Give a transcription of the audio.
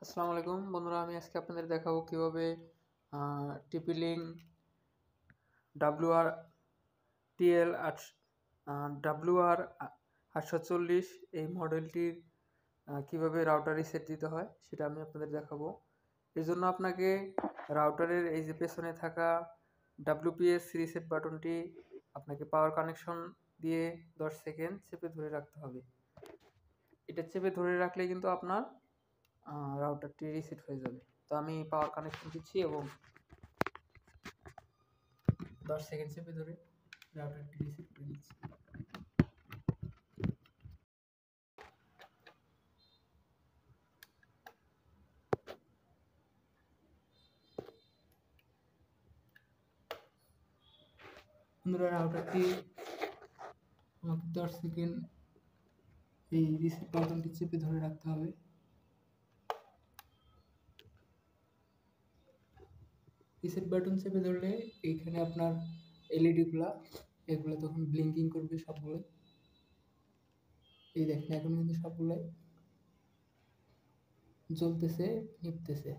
আসসালামু আলাইকুম বন্ধুরা, আমি আজকে আপনাদের দেখাবো কিভাবে টিপি-লিঙ্ক WR TL WR 840 এই মডেলটির কিভাবে রাউটার রিসেট দিতে হয় সেটা আমি আপনাদের দেখাবো। এর জন্য আপনাকে রাউটারের এই যে পেছনে থাকা WPS রিসেট বাটনটি আপনাকে পাওয়ার কানেকশন দিয়ে 10 সেকেন্ড চেপে ধরে রাখতে হবে। এটা চেপে ধরে রাখলে কিন্তু আপনার রাউটারটি রিসেট হয়ে যাবে। তো আমি পাওয়ার কানেকশন দিচ্ছি এবং 10 সেকেন্ড চেপে ধরে রাউটারটি রিসেট করে দিচ্ছি। বন্ধুরা, রাউটারটি আমাকে 10 সেকেন্ড এই রিসেট বাটনটি চেপে ধরে রাখতে হবে। রিসেট বাটন চেপে ধরলে এইখানে আপনার এলইডিগুলো এগুলো তখন ব্লিঙ্কিং করবে সবগুলো। এই দেখেন এখন কিন্তু সবগুলাই জ্বলতেছে, নিভতেছে।